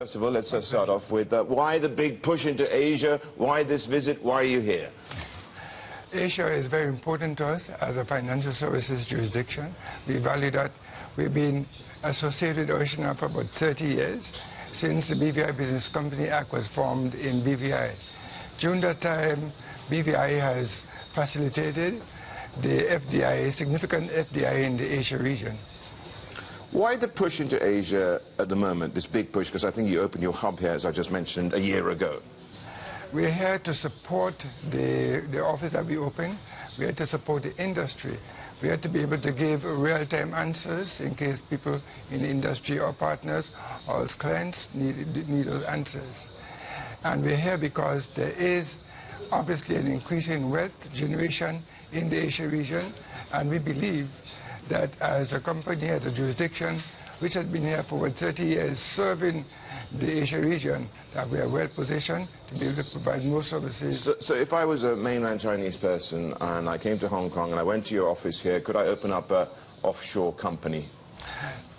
First of all, let's start off with why the big push into Asia? Why this visit? Why are you here? Asia is very important to us as a financial services jurisdiction. We value that. We've been associated with Asia for about 30 years, since the BVI Business Company Act was formed in BVI. During that time, BVI has facilitated the FDI, significant FDI in the Asia region. Why the push into Asia at the moment, this big push? Because I think you opened your hub here, as I just mentioned, a year ago. We're here to support the office that we opened. We're here to support the industry. We have to be able to give real-time answers in case people in the industry or partners or clients need those answers. And we're here because there is obviously an increase in wealth generation in the Asia region, and we believe that as a company, as a jurisdiction, which has been here for over 30 years serving the Asia region, that we are well positioned to be able to provide more services. So if I was a mainland Chinese person and I came to Hong Kong and I went to your office here, could I open up an offshore company?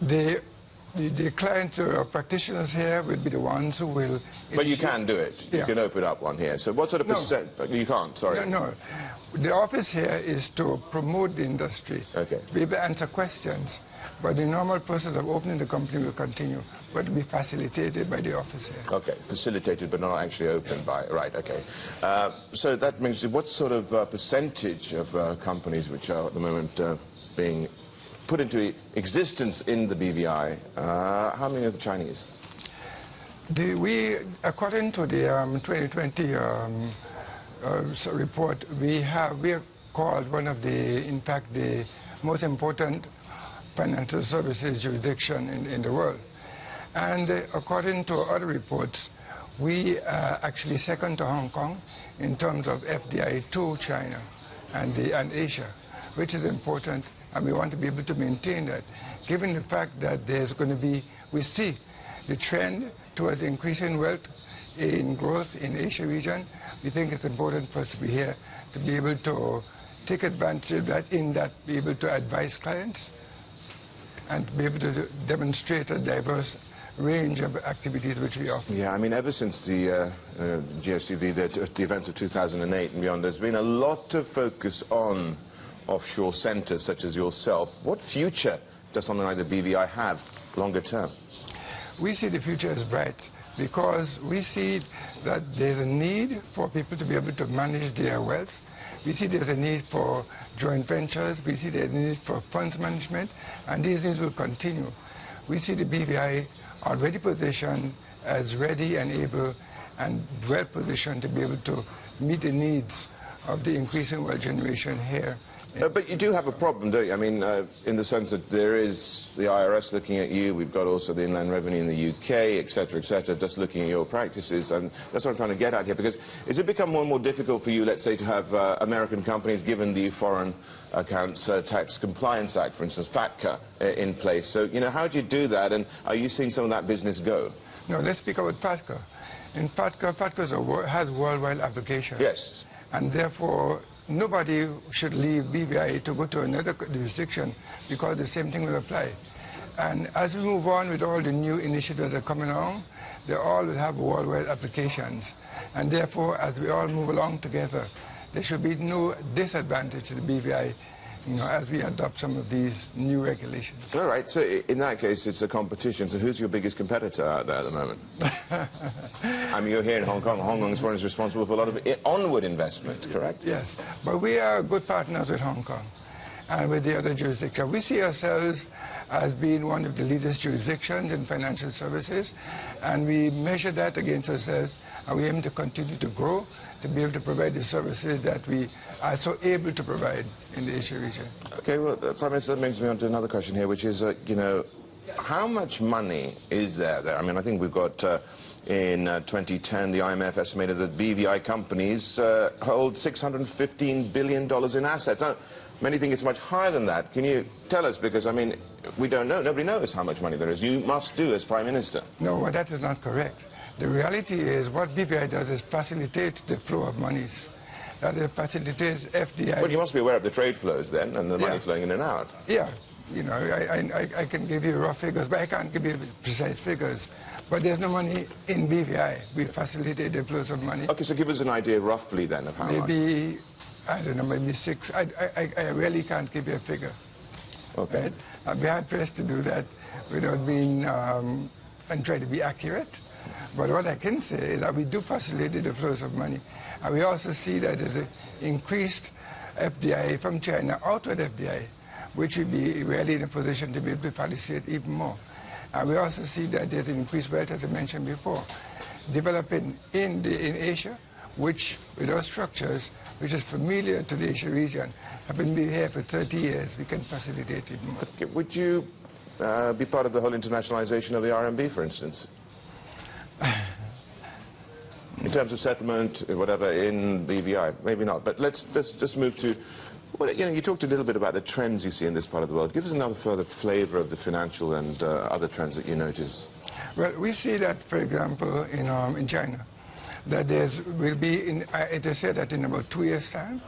The clients or practitioners here will be the ones who will... But you can do it. Yeah. You can open up one here. So what sort of percent... You can't, sorry. No. The office here is to promote the industry. Okay. We will answer questions, but the normal process of opening the company will continue, but it will be facilitated by the office here. Okay, facilitated but not actually opened by... Right, okay. So that means what sort of percentage of companies which are at the moment being put into existence in the BVI, how many are the Chinese? According to the 2020 report, we are called one of in fact, the most important financial services jurisdiction in the world. And according to other reports, we are actually second to Hong Kong in terms of FDI to China and Asia, which is important. And we want to be able to maintain that, given the fact that there's going to be, we see the trend towards increasing wealth in growth in Asia region. We think it's important for us to be here, to be able to take advantage of that, be able to advise clients, and be able to demonstrate a diverse range of activities which we offer. Yeah, I mean, ever since the GFC, the events of 2008 and beyond, there's been a lot of focus on offshore centres such as yourself. What future does something like the BVI have longer term? We see the future as bright because we see that there's a need for people to be able to manage their wealth. We see there's a need for joint ventures. We see there's a need for funds management, and these needs will continue. We see the BVI already positioned as ready and able and well positioned to be able to meet the needs of the increasing wealth generation here. But you do have a problem, don't you? I mean, in the sense that there is the IRS looking at you, we've got also the Inland Revenue in the UK, etc., just looking at your practices, and that's what I'm trying to get at here, because has it become more and more difficult for you, let's say, to have American companies, given the Foreign Accounts Tax Compliance Act, for instance, FATCA, in place? So, you know, how do you do that, and are you seeing some of that business go? No, let's speak about FATCA. In FATCA has worldwide application. Yes. And therefore, nobody should leave BVI to go to another jurisdiction because the same thing will apply. And as we move on with all the new initiatives that are coming along, they all will have worldwide applications. And therefore, as we all move along together, there should be no disadvantage to the BVI, you know, as we adopt some of these new regulations. All right, so in that case, it's a competition. So who's your biggest competitor out there at the moment? I mean, you're here in Hong Kong. Hong Kong is responsible for a lot of onward investment, correct? Yes, but we are good partners with Hong Kong and with the other jurisdictions. We see ourselves as being one of the leaders jurisdictions in financial services, and we measure that against ourselves, and we aim to continue to grow, to be able to provide the services that we are so able to provide in the Asia region. Okay, well, Prime Minister, that brings me on to another question here, which is, you know, how much money is there? I mean, I think we've got, in 2010, the IMF estimated that BVI companies hold $615 billion in assets. Now, many think it's much higher than that. Can you tell us? Because, I mean, we don't know. Nobody knows how much money there is. You must do as Prime Minister. No, well, that is not correct. The reality is what BVI does is facilitate the flow of monies. That it facilitates FDI. Well, you must be aware of the trade flows then and the money flowing in and out. Yeah. you know, I can give you rough figures, but I can't give you precise figures. But there's no money in BVI. We facilitate the flows of money. Okay, so give us an idea roughly then of how much. Maybe, I don't know, maybe 6. I really can't give you a figure. Okay. Right? I'd be hard-pressed to do that without being, and try to be accurate. But what I can say is that we do facilitate the flows of money. And we also see that there's an increased FDI from China, outward FDI, which would be really in a position to be able to facilitate even more. And we also see that there's an increased wealth, as I mentioned before, developing in Asia, which, with our structures, which is familiar to the Asia region, having been here for 30 years, we can facilitate it more. Okay. Would you be part of the whole internationalization of the RMB, for instance? In terms of settlement, whatever, in BVI? Maybe not, but let's just move to, well, you know, you talked a little bit about the trends you see in this part of the world. Give us another further flavor of the financial and other trends that you notice. Well, we see that, for example, in China, that there will be, it is said that in about 2 years' time,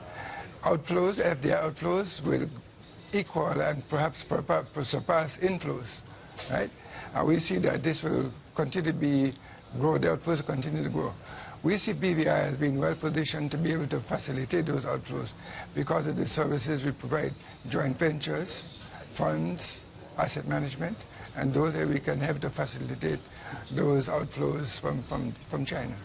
outflows, FDI outflows, will equal and perhaps surpass inflows, right? And we see that this will continue to grow, the outflows will continue to grow. We see BVI as being well positioned to be able to facilitate those outflows because of the services we provide, joint ventures, funds, asset management, and those that we can help to facilitate those outflows from China.